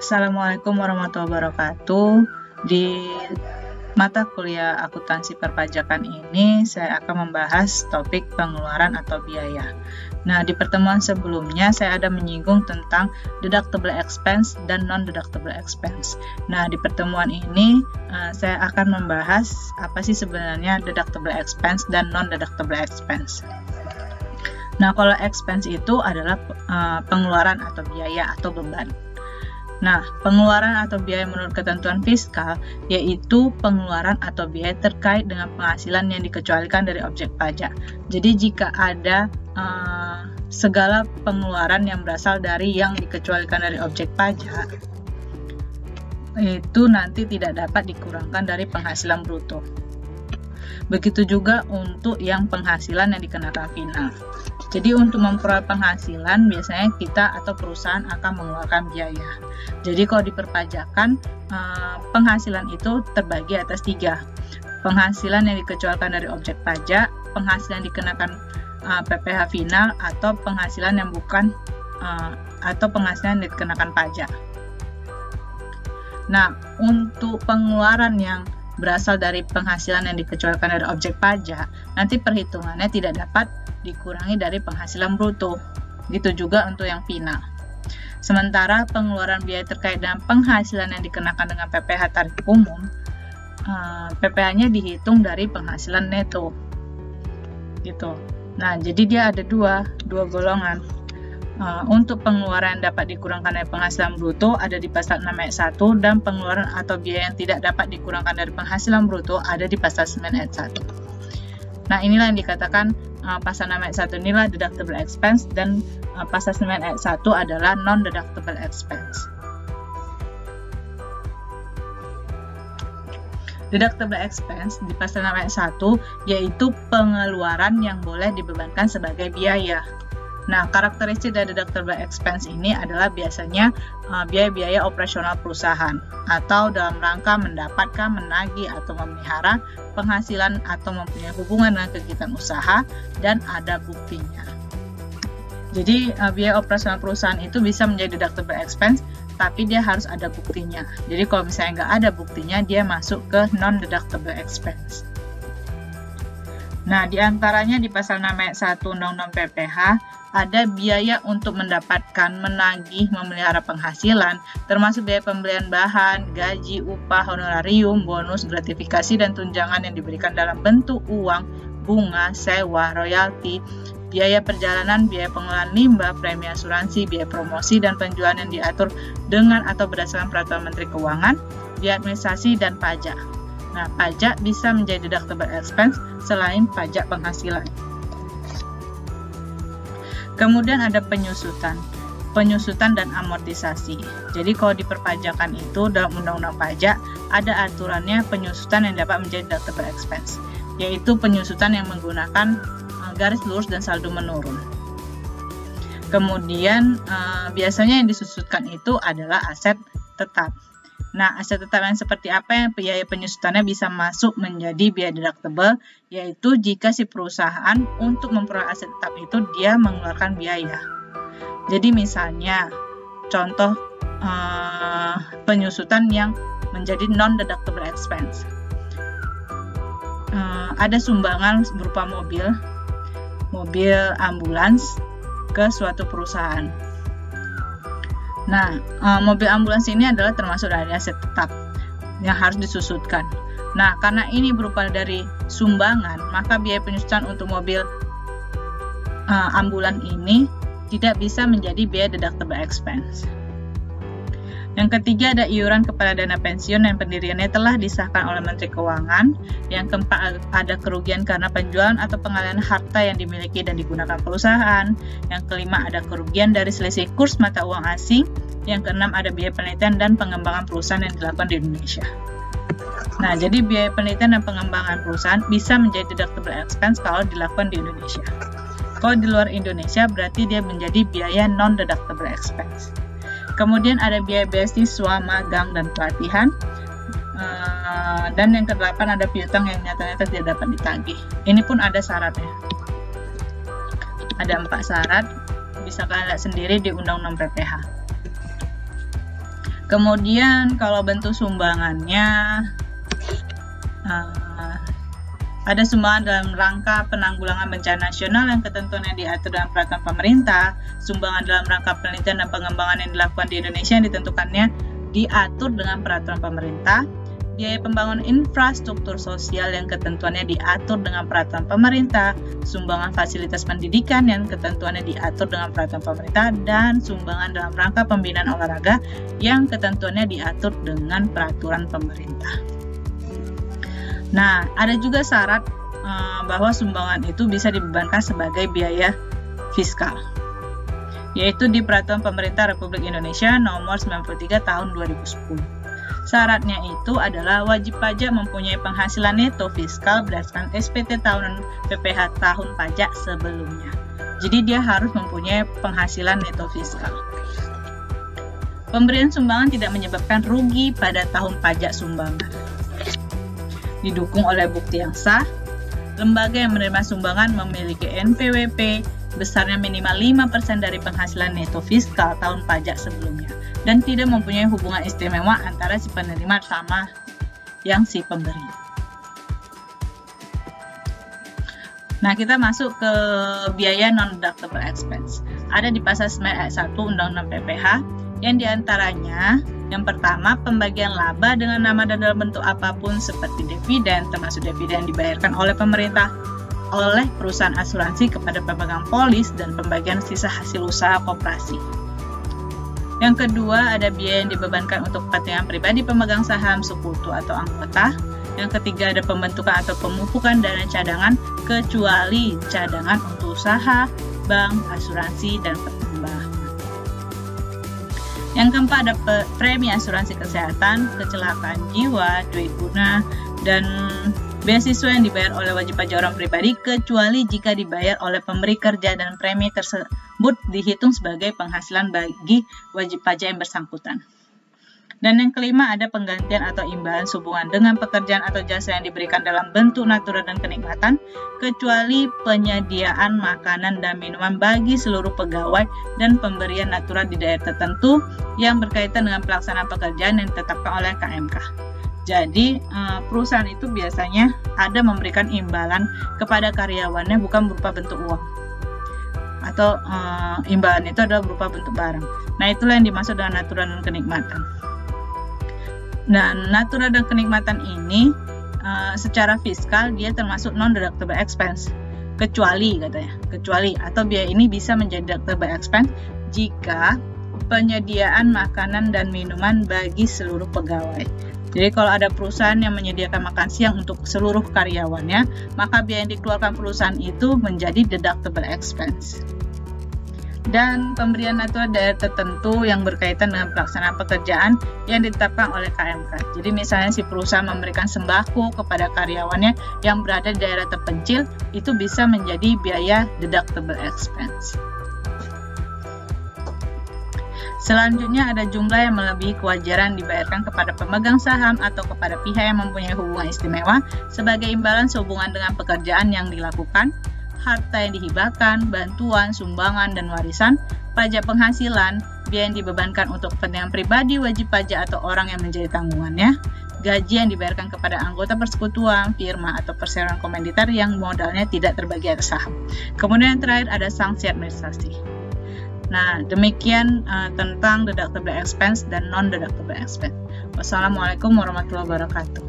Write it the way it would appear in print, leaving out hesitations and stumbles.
Assalamualaikum warahmatullahi wabarakatuh. Di mata kuliah akuntansi perpajakan ini saya akan membahas topik pengeluaran atau biaya. Nah, di pertemuan sebelumnya saya ada menyinggung tentang deductible expense dan non-deductible expense. Nah, di pertemuan ini saya akan membahas apa sih sebenarnya deductible expense dan non-deductible expense. Nah, kalau expense itu adalah pengeluaran atau biaya atau beban. Nah, pengeluaran atau biaya menurut ketentuan fiskal yaitu pengeluaran atau biaya terkait dengan penghasilan yang dikecualikan dari objek pajak. Jadi jika ada segala pengeluaran yang berasal dari yang dikecualikan dari objek pajak, itu nanti tidak dapat dikurangkan dari penghasilan bruto. Begitu juga untuk yang penghasilan yang dikenakan final. Jadi untuk memperoleh penghasilan biasanya kita atau perusahaan akan mengeluarkan biaya. Jadi kalau di perpajakan penghasilan itu terbagi atas 3. Penghasilan yang dikecualikan dari objek pajak, penghasilan dikenakan PPh final, atau penghasilan yang bukan atau penghasilan yang dikenakan pajak. Nah, untuk pengeluaran yang berasal dari penghasilan yang dikecualikan dari objek pajak, nanti perhitungannya tidak dapat dikurangi dari penghasilan bruto. Gitu juga untuk yang final. Sementara pengeluaran biaya terkait dengan penghasilan yang dikenakan dengan PPh tarif umum, PPh-nya dihitung dari penghasilan neto. Gitu. Nah, jadi dia ada dua golongan. Untuk pengeluaran yang dapat dikurangkan dari penghasilan bruto ada di pasal 6 ayat 1, dan pengeluaran atau biaya yang tidak dapat dikurangkan dari penghasilan bruto ada di pasal 9 ayat 1. Nah, inilah yang dikatakan pasal 6 ayat 1 inilah deductible expense, dan pasal 9 ayat 1 adalah non-deductible expense. Deductible expense di pasal 6 ayat 1 yaitu pengeluaran yang boleh dibebankan sebagai biaya. Nah, karakteristik dari deductible expense ini adalah biasanya biaya-biaya operasional perusahaan atau dalam rangka mendapatkan, menagih, atau memelihara penghasilan atau mempunyai hubungan dengan kegiatan usaha dan ada buktinya. Jadi, biaya operasional perusahaan itu bisa menjadi deductible expense, tapi dia harus ada buktinya. Jadi, kalau misalnya nggak ada buktinya, dia masuk ke non-deductible expense. Nah, diantaranya di pasal 6 ayat 1 Undang-Undang PPh ada biaya untuk mendapatkan, menagih, memelihara penghasilan, termasuk biaya pembelian bahan, gaji, upah, honorarium, bonus, gratifikasi, dan tunjangan yang diberikan dalam bentuk uang, bunga, sewa, royalti, biaya perjalanan, biaya pengelolaan limbah, premi asuransi, biaya promosi, dan penjualan yang diatur dengan atau berdasarkan peraturan Menteri Keuangan, biaya administrasi, dan pajak. Nah, pajak bisa menjadi deductible expense selain pajak penghasilan. Kemudian ada penyusutan dan amortisasi. Jadi kalau di perpajakan itu dalam undang-undang pajak ada aturannya penyusutan yang dapat menjadi deductible expense, yaitu penyusutan yang menggunakan garis lurus dan saldo menurun. Kemudian biasanya yang disusutkan itu adalah aset tetap. Nah, aset tetap yang seperti apa yang biaya penyusutannya bisa masuk menjadi biaya deductible, yaitu jika si perusahaan untuk memperoleh aset tetap itu dia mengeluarkan biaya. Jadi misalnya, contoh penyusutan yang menjadi non-deductible expense. Ada sumbangan berupa mobil ambulans ke suatu perusahaan. Nah, mobil ambulans ini adalah termasuk dari aset tetap yang harus disusutkan. Nah, karena ini berupa dari sumbangan, maka biaya penyusutan untuk mobil ambulan ini tidak bisa menjadi biaya deductible expense. Yang ketiga ada iuran kepada dana pensiun yang pendiriannya telah disahkan oleh Menteri Keuangan. Yang keempat ada kerugian karena penjualan atau pengalihan harta yang dimiliki dan digunakan perusahaan. Yang kelima ada kerugian dari selisih kurs mata uang asing. Yang keenam ada biaya penelitian dan pengembangan perusahaan yang dilakukan di Indonesia. Nah, jadi biaya penelitian dan pengembangan perusahaan bisa menjadi deductible expense kalau dilakukan di Indonesia. Kalau di luar Indonesia berarti dia menjadi biaya non-deductible expense. Kemudian ada biaya beasiswa, magang, dan pelatihan. Dan yang ke-8 ada piutang yang nyata-nyata tidak dapat ditagih. Ini pun ada syaratnya. Ada 4 syarat, bisa kalian lihat sendiri di Undang-Undang PPh. Kemudian kalau bentuk sumbangannya, ada sumbangan dalam rangka penanggulangan bencana nasional yang ketentuannya diatur dalam peraturan pemerintah, sumbangan dalam rangka penelitian dan pengembangan yang dilakukan di Indonesia yang ditentukannya diatur dengan peraturan pemerintah, biaya pembangunan infrastruktur sosial yang ketentuannya diatur dengan peraturan pemerintah, sumbangan fasilitas pendidikan yang ketentuannya diatur dengan peraturan pemerintah, dan sumbangan dalam rangka pembinaan olahraga yang ketentuannya diatur dengan peraturan pemerintah. Nah, ada juga syarat bahwa sumbangan itu bisa dibebankan sebagai biaya fiskal, yaitu di Peraturan Pemerintah Republik Indonesia Nomor 93 Tahun 2010. Syaratnya itu adalah wajib pajak mempunyai penghasilan neto fiskal berdasarkan SPT tahunan PPh tahun pajak sebelumnya. Jadi dia harus mempunyai penghasilan neto fiskal. Pemberian sumbangan tidak menyebabkan rugi pada tahun pajak sumbangan. Didukung oleh bukti yang sah, lembaga yang menerima sumbangan memiliki NPWP besarnya minimal 5% dari penghasilan neto fiskal tahun pajak sebelumnya dan tidak mempunyai hubungan istimewa antara si penerima sama yang si pemberi. Nah, kita masuk ke biaya non-deductible expense. Ada di pasal 9 ayat 1 Undang-Undang PPh yang diantaranya yang pertama, pembagian laba dengan nama dan dalam bentuk apapun seperti dividen, termasuk dividen yang dibayarkan oleh pemerintah, oleh perusahaan asuransi kepada pemegang polis, dan pembagian sisa hasil usaha koperasi. Yang kedua, ada biaya yang dibebankan untuk kepentingan pribadi pemegang saham, sekutu atau anggota. Yang ketiga, ada pembentukan atau pemupukan dana cadangan, kecuali cadangan untuk usaha, bank, asuransi, dan pertambangan. Yang keempat, ada premi asuransi kesehatan, kecelakaan jiwa, duit guna, dan beasiswa yang dibayar oleh wajib pajak orang pribadi, kecuali jika dibayar oleh pemberi kerja dan premi tersebut dihitung sebagai penghasilan bagi wajib pajak yang bersangkutan. Dan yang kelima, ada penggantian atau imbalan hubungan dengan pekerjaan atau jasa yang diberikan dalam bentuk natura dan kenikmatan, kecuali penyediaan makanan dan minuman bagi seluruh pegawai dan pemberian natura di daerah tertentu yang berkaitan dengan pelaksanaan pekerjaan yang ditetapkan oleh KMK. Jadi, perusahaan itu biasanya ada memberikan imbalan kepada karyawannya bukan berupa bentuk uang. Atau imbalan itu adalah berupa bentuk barang. Nah, itulah yang dimaksud dengan natura dan kenikmatan. Dan natura dan kenikmatan ini secara fiskal dia termasuk non-deductible expense, kecuali atau biaya ini bisa menjadi deductible expense jika penyediaan makanan dan minuman bagi seluruh pegawai. Jadi kalau ada perusahaan yang menyediakan makan siang untuk seluruh karyawannya, maka biaya yang dikeluarkan perusahaan itu menjadi deductible expense. Dan pemberian natura daerah tertentu yang berkaitan dengan pelaksanaan pekerjaan yang ditetapkan oleh KMK. Jadi misalnya si perusahaan memberikan sembako kepada karyawannya yang berada di daerah terpencil, itu bisa menjadi biaya deductible expense. Selanjutnya ada jumlah yang melebihi kewajaran dibayarkan kepada pemegang saham atau kepada pihak yang mempunyai hubungan istimewa sebagai imbalan sehubungan dengan pekerjaan yang dilakukan, harta yang dihibahkan, bantuan, sumbangan, dan warisan, pajak penghasilan, biaya yang dibebankan untuk kepentingan pribadi, wajib pajak atau orang yang menjadi tanggungannya, gaji yang dibayarkan kepada anggota persekutuan, firma, atau perseroan komanditer yang modalnya tidak terbagi atas saham. Kemudian yang terakhir ada sanksi administrasi. Nah, demikian tentang deductible expense dan non-deductible expense. Wassalamualaikum warahmatullahi wabarakatuh.